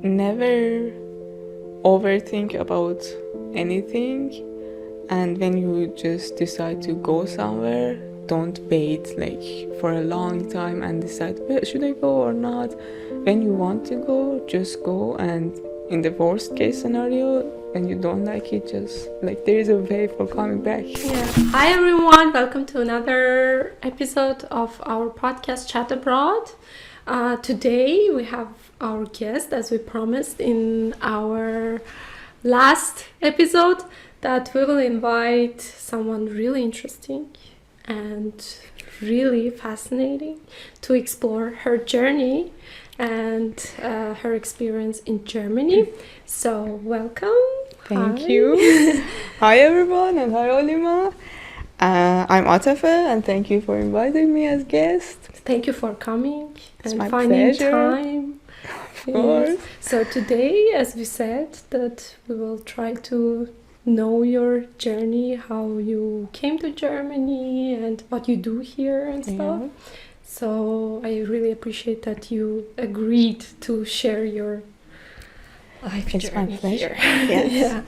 never overthink about anything, and when you just decide to go somewhere, don't wait like for a long time and decide, well, should I go or not? When you want to go, just go, and in the worst case scenario, when you don't like it, just like there is a way for coming back. Yeah. Hi everyone, welcome to another episode of our podcast Chat Abroad. Today we have our guest, as we promised in our last episode, that we will invite someone really interesting and really fascinating to explore her journey and her experience in Germany. So welcome. Thank you. Hi everyone, and hi Olima. I'm Atefeh, and thank you for inviting me as guest. Thank you for coming It's and my finding pleasure. time. Of course. Yes. So today, as we said, that we will try to know your journey, how you came to Germany and what you do here and stuff. Yeah. So I really appreciate that you agreed to share your life It's my journey pleasure. here. Yes. Yeah.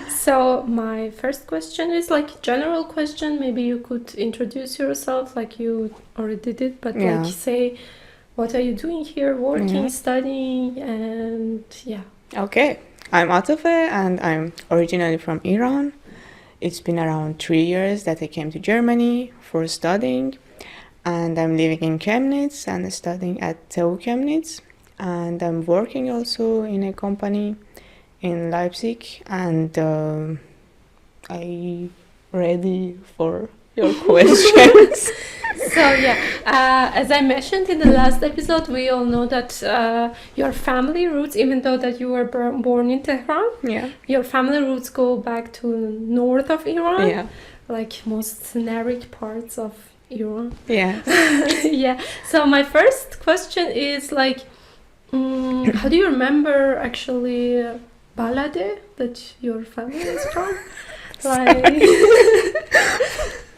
So my first question is like general question. Maybe you could introduce yourself like you already did, but Yeah. like say, what are you doing here? Working, Yeah. studying, and yeah. Okay, I'm Atefeh, and I'm originally from Iran. It's been around 3 years that I came to Germany for studying, and I'm living in Chemnitz and studying at TU Chemnitz, and I'm working also in a company in Leipzig, and I ready for your questions. So yeah, as I mentioned in the last episode, we all know that your family roots, even though that you were born in Tehran, Yeah, your family roots go back to north of Iran, yeah, like most scenic parts of Iran. yeah. Yeah. So my first question is like, how do you remember actually Balade that your family is from? Like,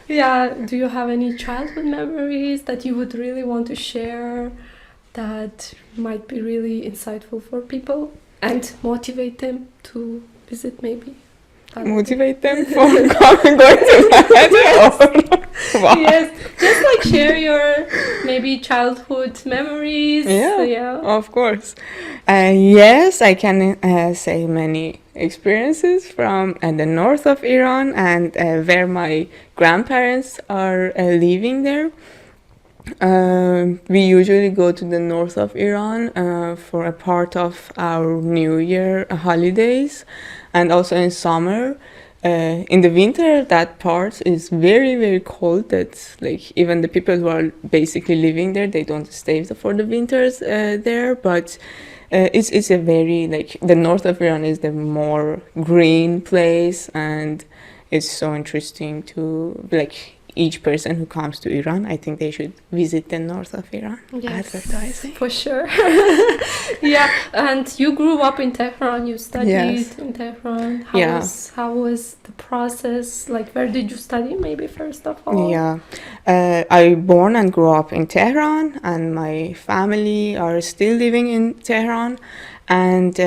yeah. Do you have any childhood memories that you would really want to share that might be really insightful for people and motivate them to visit maybe? Balade? Motivate them for going to Canada. Wow. Yes, just like share your maybe childhood memories. Yeah. Of course. Yes, I can say many experiences from the north of Iran, and where my grandparents are living there. We usually go to the north of Iran for a part of our New Year holidays, and also in summer. In the winter, that part is very, very cold. That like even the people who are basically living there, they don't stay for the winters there. But it's a very like the north of Iran is the more green place, and it's so interesting to like each person who comes to Iran. I think they should visit the north of Iran. Yes, Advertising. for sure. Yeah, and you grew up in Tehran. You studied Yes. in Tehran. Yeah. How was the process? Like, where did you study? Maybe first of all. Yeah, I born and grew up in Tehran, and my family are still living in Tehran, and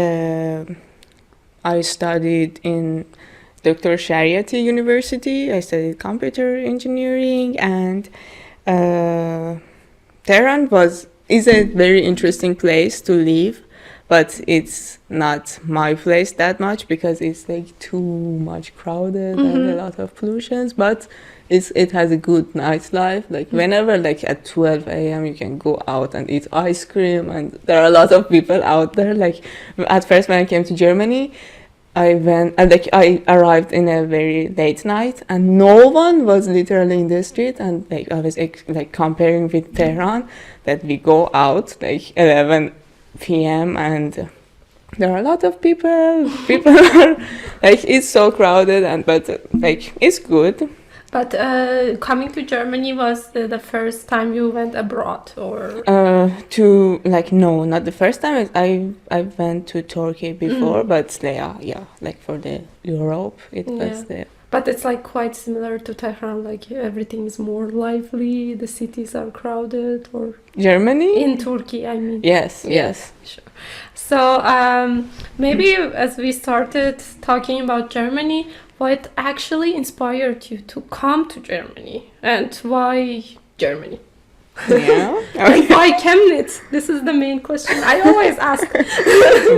I studied in Dr. Shariati University. I studied computer engineering, and Tehran is a very interesting place to live, but it's not my place that much because it's like too much crowded and a lot of pollutions. But it has a good nightlife. Like whenever like at 12 a.m. you can go out and eat ice cream, and there are a lot of people out there. Like at first when I came to Germany, I arrived in a very late night, and no one was literally in the street, and like I was like comparing with Tehran, that we go out like 11 p.m. and there are a lot of people. People are like it's so crowded, but like it's good. But coming to Germany was the first time you went abroad, or? To like no, not the first time. I went to Turkey before, but yeah, like for the Europe, it was the But it's like quite similar to Tehran, like everything is more lively, the cities are crowded, or Germany? in Turkey, I mean. Yes. Sure. So maybe as we started talking about Germany, what actually inspired you to come to Germany, and why Germany? Yeah. And why Chemnitz? This is the main question I always ask.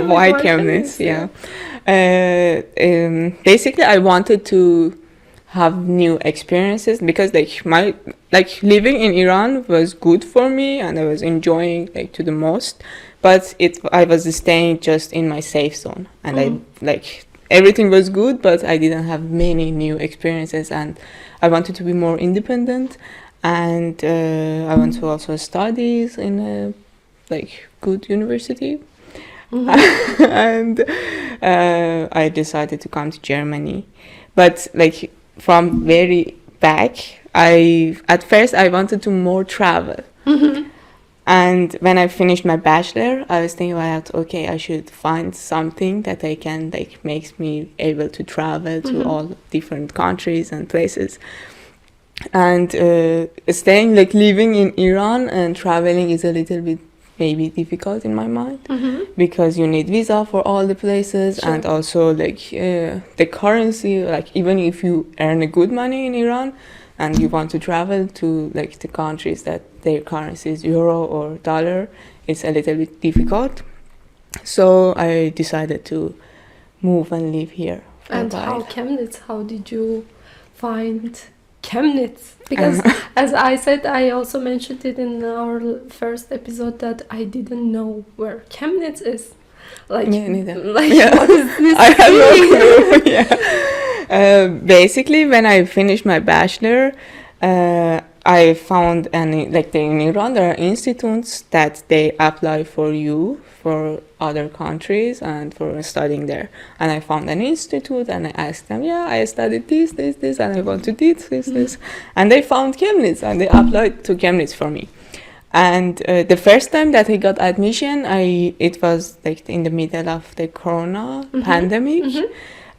Why Chemnitz? Yeah. Basically, I wanted to have new experiences because living in Iran was good for me and I was enjoying to the most, but I was staying just in my safe zone and everything was good, but I didn't have many new experiences and I wanted to be more independent, and I went to also studies in a good university. And I decided to come to Germany, but from very back, at first I wanted to more travel. And when I finished my bachelor, I was thinking about, okay, I should find something that I can makes me able to travel to all different countries and places. And living in Iran and traveling is a little bit maybe difficult in my mind because you need visa for all the places. Sure. And also the currency, even if you earn a good money in Iran and you want to travel to the countries that their currency is euro or dollar, it's a little bit difficult. So I decided to move and live here. And how Chemnitz? How did you find Chemnitz? Because as I said, I also mentioned it in our first episode that I didn't know where Chemnitz is. Me neither. What is this? I have no clue. Yeah. Basically, when I finished my bachelor, I found in Iran there are institutes that they apply for you for other countries and for studying there. And I found an institute and I asked them, I studied this, and I want to do this. And they found Chemnitz and they applied to Chemnitz for me. And the first time that I got admission, it was in the middle of the Corona pandemic.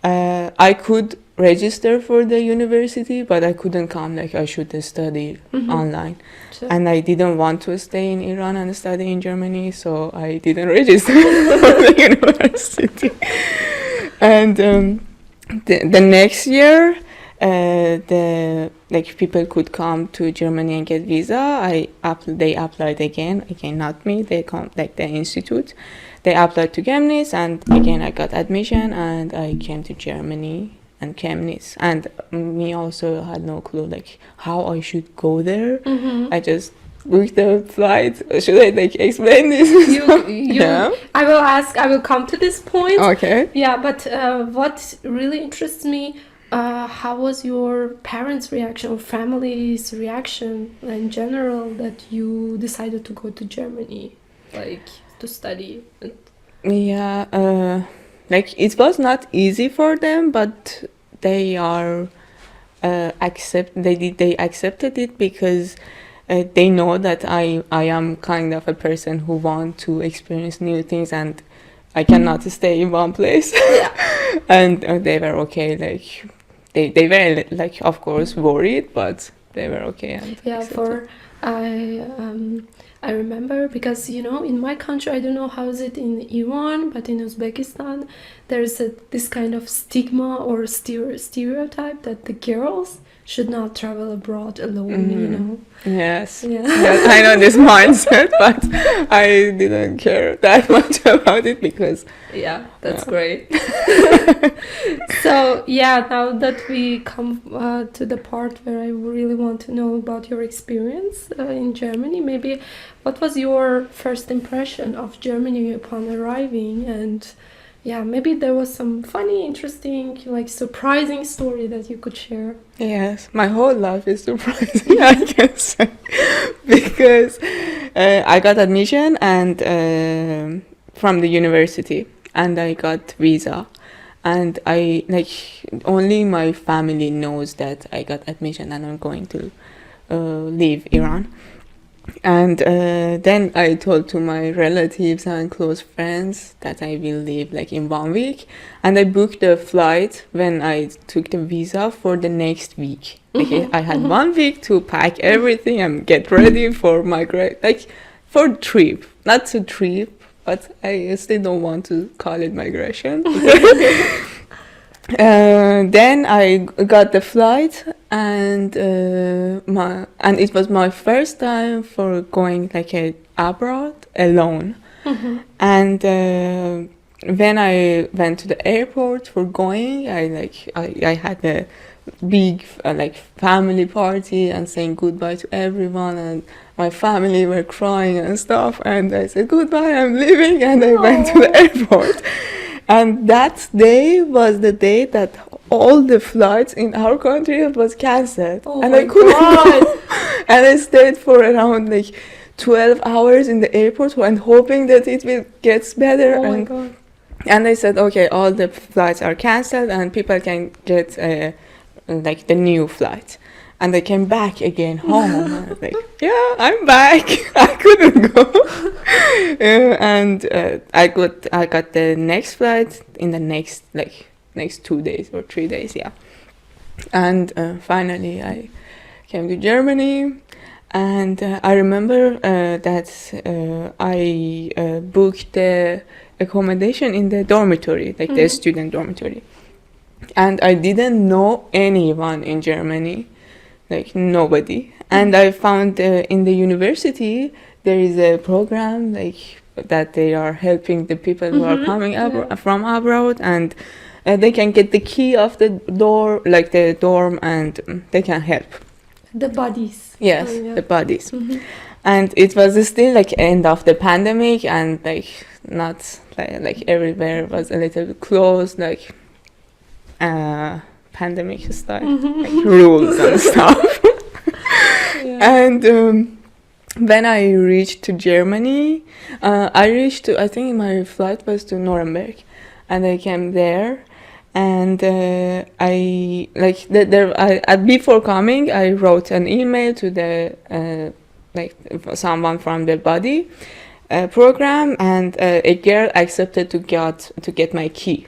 I could register for the university, but I couldn't come. I should study online. Sure. And I didn't want to stay in Iran and study in Germany, so I didn't register for the university. And the next year, people could come to Germany and get visa. They applied again, not me. They come the institute. They applied to Chemnitz, and again I got admission, and I came to Germany and Chemnitz. And me also had no clue how I should go there. I just booked the flight. Should I explain this? Yeah. I will come to this point. Okay. Yeah, but what really interests me, how was your parents' reaction or family's reaction in general that you decided to go to Germany, to study? Yeah, it was not easy for them, but they accepted it because they know that I am kind of a person who want to experience new things and I cannot stay in one place. Yeah. And they were okay. They were of course worried, but they were okay. And I remember because in my country, I don't know how is it in Iran, but in Uzbekistan there's this kind of stigma or stereotype that the girls should not travel abroad alone. Yes. Yeah. Yes, I know this mindset, but I didn't care that much about it because that's great. So now that we come to the part where I really want to know about your experience in Germany, maybe what was your first impression of Germany upon arriving? And maybe there was some funny, interesting, surprising story that you could share. Yes, my whole life is surprising, I can say, because I got admission and from the university, and I got visa, and I only my family knows that I got admission and I'm going to leave Iran. And then I told to my relatives and close friends that I will leave like in 1 week. And I booked the flight when I took the visa for the next week. Like I had 1 week to pack everything and get ready for for trip. Not to trip, but I still don't want to call it migration. Then I got the flight, and it was my first time for going like abroad alone. And when I went to the airport for going, I had a big like family party and saying goodbye to everyone, and my family were crying and stuff, and I said goodbye, I'm leaving, and I went to the airport. And that day was the day that all the flights in our country was cancelled. And I couldn't go. And I stayed for around like 12 hours in the airport and hoping that it will get better. Oh my God. And they said, okay, all the flights are cancelled and people can get like the new flight. And I came back again home. And I was like, yeah, I'm back. I couldn't go. And I got the next flight in the next 2 days or 3 days, yeah. And finally I came to Germany. And I remember that I booked the accommodation in the dormitory, like the student dormitory. And I didn't know anyone in Germany. Like nobody. And I found in the university there is a program like that they are helping the people who are coming from abroad, and they can get the key of the door, like the dorm, and they can help. The buddies. Yes, the buddies. And it was still like end of the pandemic, and like not like everywhere was a little bit closed, like pandemic style, like rules and stuff. And when I reached to Germany, I think my flight was to Nuremberg, and I came there, and before coming, I wrote an email to the someone from the body program, and a girl accepted to get my key.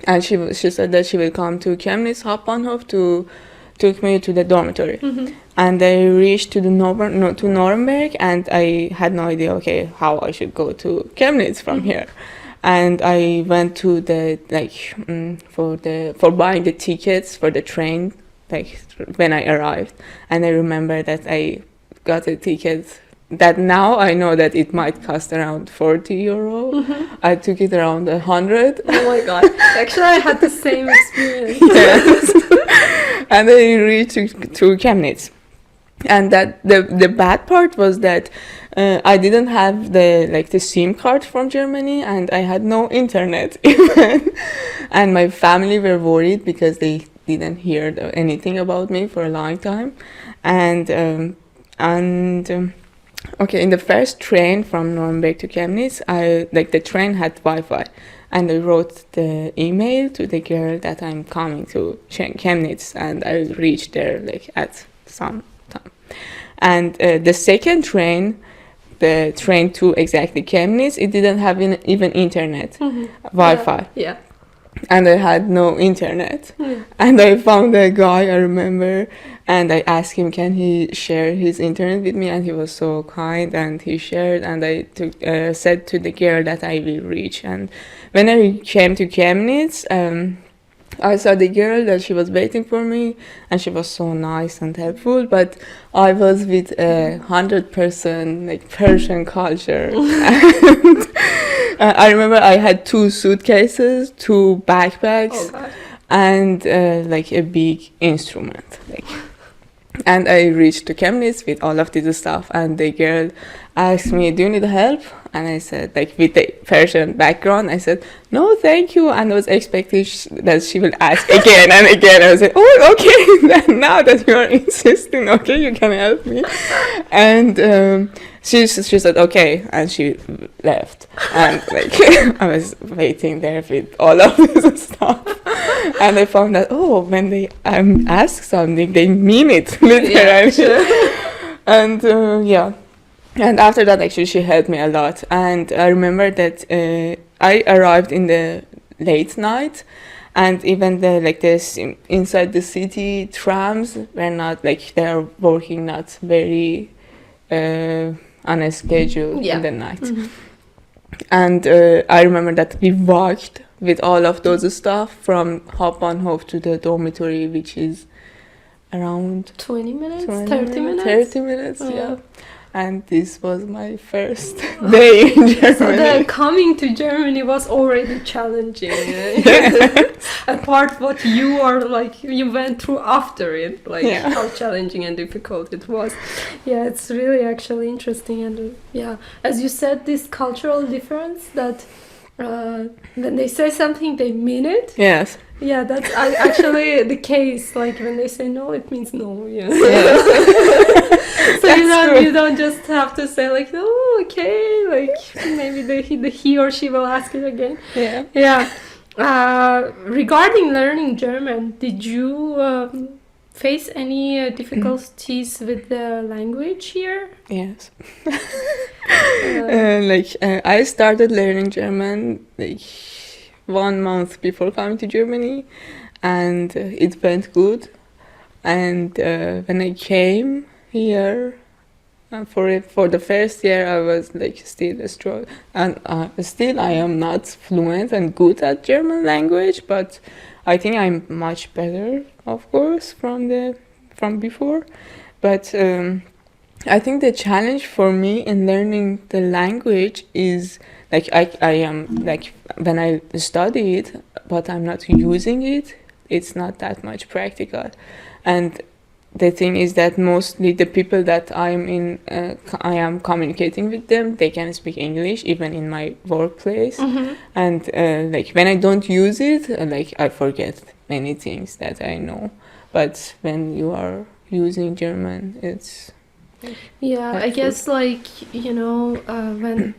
And she said that she will come to Chemnitz Hauptbahnhof to took me to the dormitory. And I reached to Nuremberg, and I had no idea, okay, how I should go to Chemnitz from here. And I went to the for buying the tickets for the train, like when I arrived. And I remember that I got a ticket that now I know that it might cost around 40 euro. I took it around 100. Oh my God. Actually, I had the same experience. Yes. And I reached to Chemnitz. And that the bad part was that I didn't have the SIM card from Germany, and I had no internet even. And my family were worried because they didn't hear anything about me for a long time. Okay, in the first train from Nuremberg to Chemnitz, the train had Wi-Fi, and I wrote the email to the girl that I'm coming to Chemnitz, and I reached there at some time. And the second train, the train to exactly Chemnitz, it didn't have even internet, Wi-Fi. Yeah. And I had no internet. And I found a guy, I remember, and I asked him, can he share his internet with me? And he was so kind, and he shared, and I said to the girl that I will reach. And when I came to Chemnitz, I saw the girl that she was waiting for me, and she was so nice and helpful, but I was with 100% Persian culture. And I remember I had 2 suitcases, 2 backpacks, and a big instrument. And I reached to Chemnitz with all of this stuff, and the girl asked me, do you need help? And I said, with the Persian background, I said, no, thank you. And I was expecting that she will ask again and again. I was like, oh, okay, now that you are insisting, okay, you can help me. And she said, okay, and she left. And I was waiting there with all of this stuff. And I found that, when they ask something, they mean it, literally. Yeah, sure. And And after that, actually, she helped me a lot. And I remember that I arrived in the late night, and even inside the city trams were not like they're working not very on a schedule in the night. Mm-hmm. And I remember that we walked with all of those stuff from Hauptbahnhof to the dormitory, which is around 20 minutes, 20 30 minutes? 30 minutes, yeah. And this was my first day in Germany. So then coming to Germany was already challenging. Apart what you are like, you went through after it, like how challenging and difficult it was. Yeah, it's really actually interesting. And as you said, this cultural difference that when they say something, they mean it. Yes. Yeah, that's actually the case. Like when they say no, it means no. Yeah. So you don't just have to say like, oh, okay, like maybe he or she will ask it again. Yeah. Yeah. Regarding learning German, did you face any difficulties with the language here? Yes. I started learning German 1 month before coming to Germany, and it went good. And when I came here for the first year, I was still a struggle, and still I am not fluent and good at German language, but I think I'm much better, of course, from before. But I think the challenge for me in learning the language is I am when I study it, but I'm not using it. It's not that much practical, and the thing is that mostly the people that I am communicating with them, they can speak English even in my workplace, and when I don't use it, I forget many things that I know. But when you are using German, it's helpful. I guess when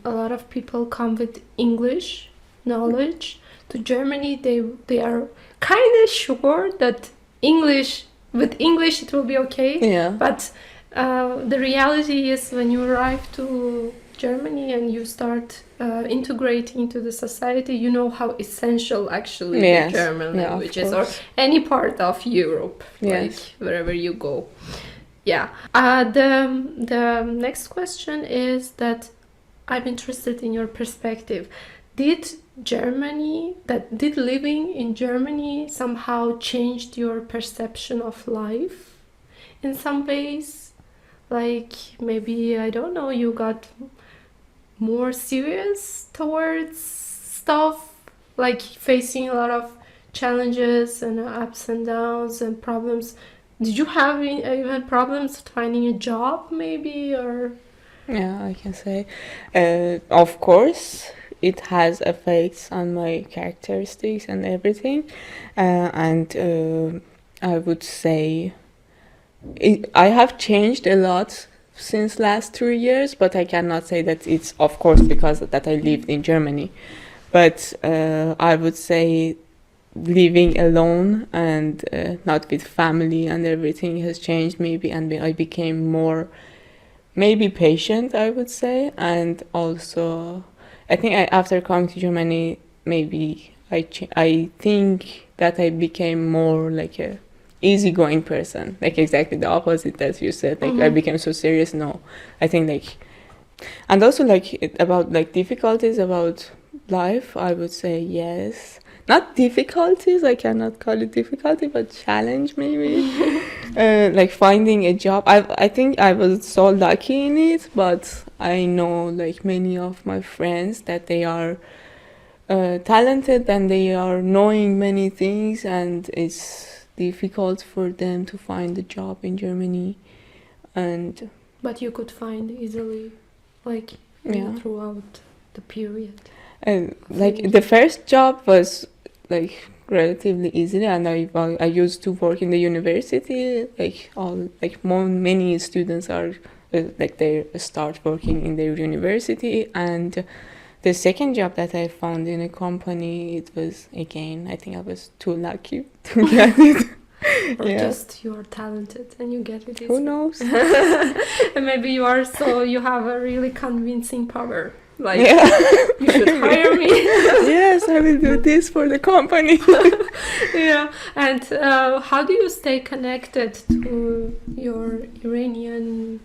a lot of people come with English knowledge to Germany, they are kind of sure that with English it will be okay. Yeah. But the reality is when you arrive to Germany and you start integrating into the society, you know how essential actually the German language is, or any part of Europe, wherever you go. Yeah. The next question is that I'm interested in your perspective. Did living in Germany somehow changed your perception of life in some ways? Like maybe, I don't know, you got more serious towards stuff, like facing a lot of challenges and ups and downs and problems. Did you have even problems finding a job, maybe, or? Yeah, I can say. Of course, it has effects on my characteristics and everything. And I would say I have changed a lot since last 3 years, but I cannot say that it's, of course, because that I lived in Germany. But I would say living alone and not with family and everything has changed maybe, and I became more maybe patient, I would say. And also I think after coming to Germany, maybe I think that I became more like a easygoing person, like exactly the opposite that you said, I became so serious. No, I think and also about difficulties about life, I would say yes. Not difficulties, I cannot call it difficulty, but challenge maybe. Finding a job. I think I was so lucky in it, but I know many of my friends that they are talented and they are knowing many things, and it's difficult for them to find a job in Germany. But you could find easily, throughout the period. The first job was relatively easily, and I used to work in the university. Many students are they start working in their university, and the second job that I found in a company, it was again, I think I was too lucky to get it. Or Yeah. just you are talented and you get it Who easily. knows? And maybe you have a really convincing power. Like, Yeah. you should hire me. Yes, I will do this for the company. Yeah. And how do you stay connected to your Iranian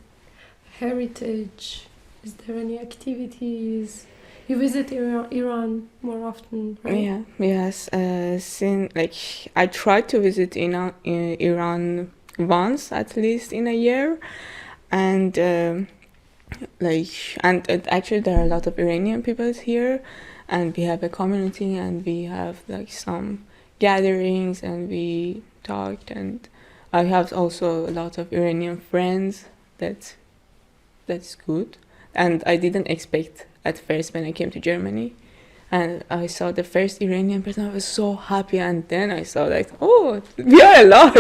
heritage? Is there any activities? You visit Iran more often, right? Yeah, yes. Since I tried to visit Iran once at least in a year, and actually there are a lot of Iranian people here, and we have a community, and we have some gatherings, and we talked, and I have also a lot of Iranian friends. That's good, and I didn't expect at first when I came to Germany. And I saw the first Iranian person, I was so happy. And then I saw we are a lot.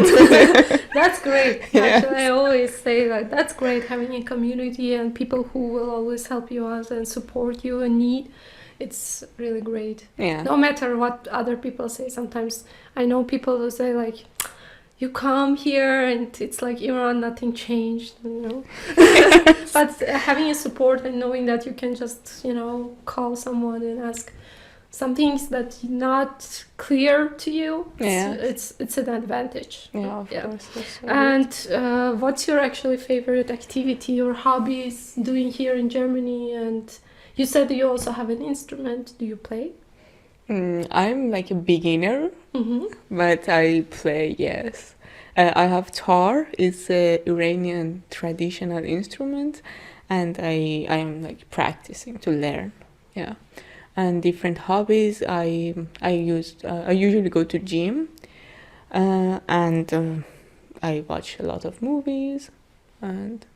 That's great. Yes. Actually, I always say that's great having a community and people who will always help you out and support you in need. It's really great. Yeah. No matter what other people say. Sometimes I know people who say you come here and it's like Iran, nothing changed, But having a support and knowing that you can just, call someone and ask some things that's not clear to you, it's an advantage. Yeah, of course. That's so And what's your actually favorite activity or hobbies doing here in Germany? And you said you also have an instrument. Do you play? I'm a beginner, Mm-hmm. but I play, yes. I have tar. It's an Iranian traditional instrument, and I am practicing to learn. Yeah. And different hobbies. I usually go to gym, and I watch a lot of movies. And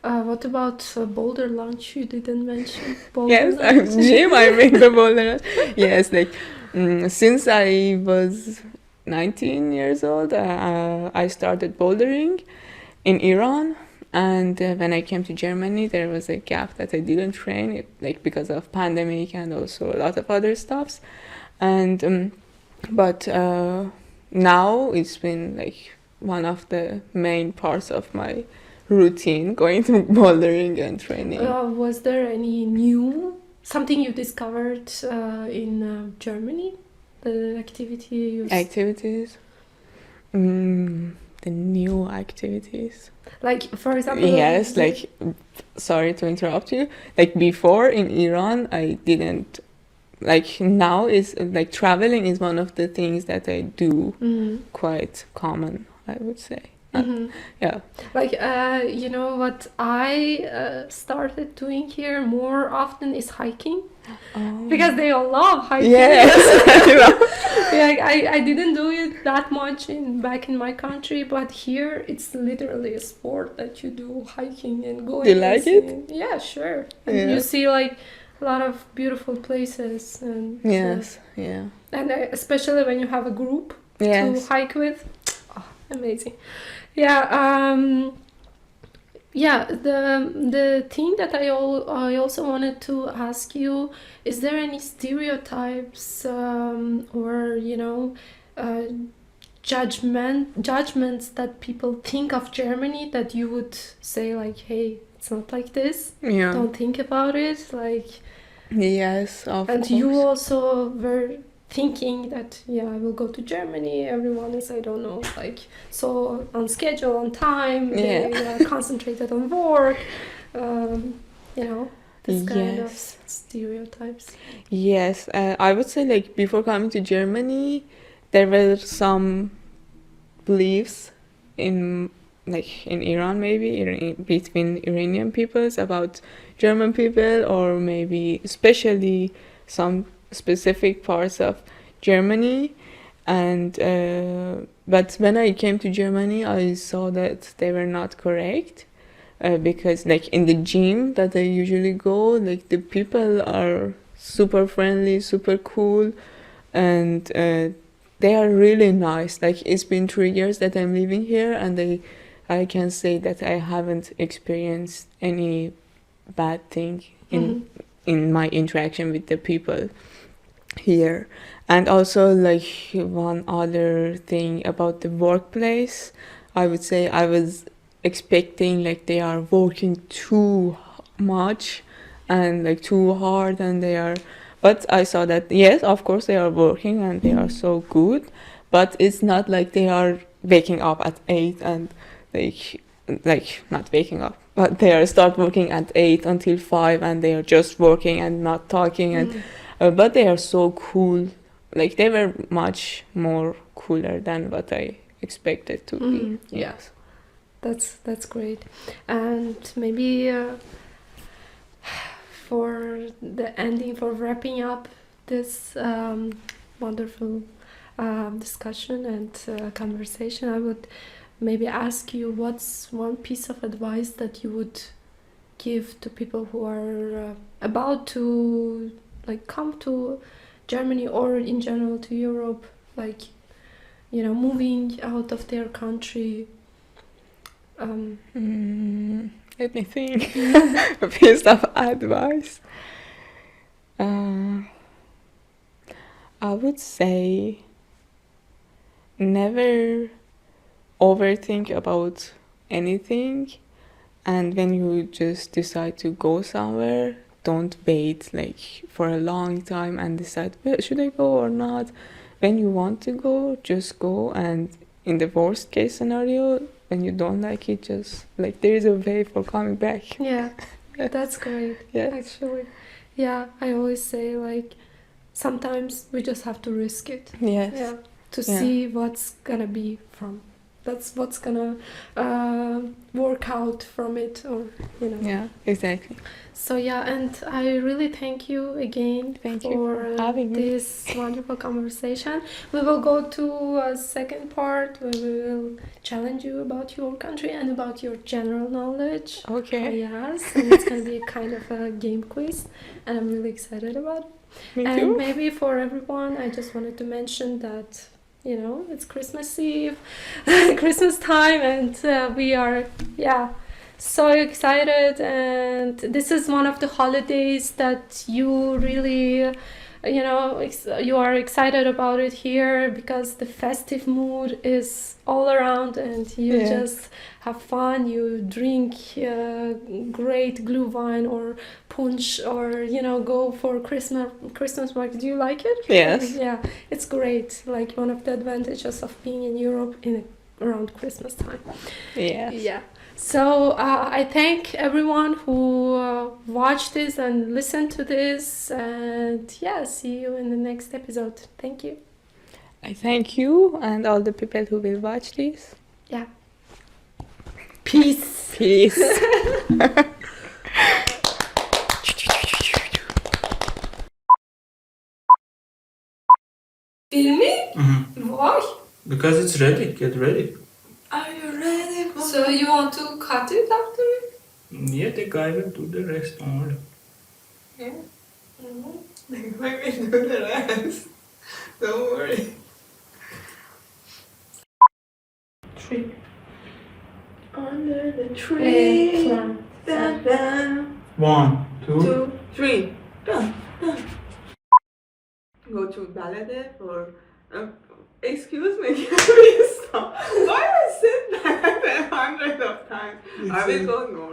What about boulder lunch? You didn't mention boulder yes, lunch. I'm gym. I make the boulder. Yes, since I was 19 years old, I started bouldering in Iran. And when I came to Germany, there was a gap that I didn't train, because of pandemic and also a lot of other stuffs. And but now it's been one of the main parts of my routine, going to bouldering and training. Was there any something you discovered in Germany? The activity Activities? The new activities. For example... Yes, sorry to interrupt you. Before in Iran, I didn't... now is traveling is one of the things that I do quite common, I would say. Mm-hmm. Yeah. What I started doing here more often is hiking. Oh. Because they all love hiking. Yes. I didn't do it that much back in my country, but here it's literally a sport that you do hiking and going. Do you like it? Yeah, sure. And you see a lot of beautiful places. And yes, yeah. And especially when you have a group yes. to hike with. Oh, amazing. Yeah, the thing that I also wanted to ask you, is there any stereotypes or judgments that people think of Germany that you would say hey, it's not like this, don't think about it, yes, of and course. you also were thinking that I will go to Germany, everyone is so on schedule, on time, they are concentrated on work, this kind of stereotypes. Yes, I would say before coming to Germany there were some beliefs in Iran, maybe between Iranian peoples about German people, or maybe especially some specific parts of Germany. And but when I came to Germany, I saw that they were not correct, because in the gym that I usually go, the people are super friendly, super cool, and they are really nice. It's been 3 years that I'm living here, and I can say that I haven't experienced any bad thing in my interaction with the people. here. And also, like, one other thing about the workplace, I would say I was expecting like they are working too much and like too hard, and they are, but I saw that yes, of course they are working and they are so good, but it's not like they are waking up at 8 and like not waking up, but they are start working at 8 until 5 and they are just working and not talking, and but they are so cool. Like they were much more cooler than what I expected to be. Yes. That's great. And maybe for the ending, for wrapping up this wonderful discussion and conversation, I would maybe ask you, what's one piece of advice that you would give to people who are about to like come to Germany or in general to Europe, like, you know, moving out of their country? Let me think. A piece of advice. I would say never overthink about anything, and when you just decide to go somewhere, don't wait like for a long time and decide, well, should I go or not. When you want to go, just go, and in the worst case scenario, when you don't like it, just like there is a way for coming back. Yeah, that's great. Yeah. Actually, yeah, I always say like sometimes we just have to risk it. Yes. Yeah, to Yeah. see what's gonna be from. That's what's gonna work out from it, or you know. Yeah, exactly. So yeah, and I really thank you again Thank you for for having me. this wonderful conversation. We will go to a second part where we will challenge you about your country and about your general knowledge. Okay. Yes, and it's gonna be a kind of a game quiz, and I'm really excited about it. Me And too. maybe for everyone, I just wanted to mention that, you know, it's Christmas Eve, Christmas time, and we are, yeah, so excited. And this is one of the holidays that you really, you know, you are excited about it here because the festive mood is all around, and you Yes. just have fun. You drink great glühwein or punch, or you know, go for Christmas market. Do you like it? Yes. Yeah, it's great. Like one of the advantages of being in Europe around Christmas time. Yes. Yeah. So I thank everyone who watched this and listened to this, and yeah, see you in the next episode. Thank you. I thank you and all the people who will watch this. Yeah. Peace. Peace. Filming? Mm-hmm. Why? Because it's ready. Get ready. Are you ready? So you want to cut it after it? Yeah, the guy will do the rest only. Yeah. The guy will do the rest. Don't worry. 3. Under the tree. Plant. Da, da. 1, 2. 2, 3. Done. Go to Balade for. Excuse me, can we stop? Why I said that 100 of times? I will go north.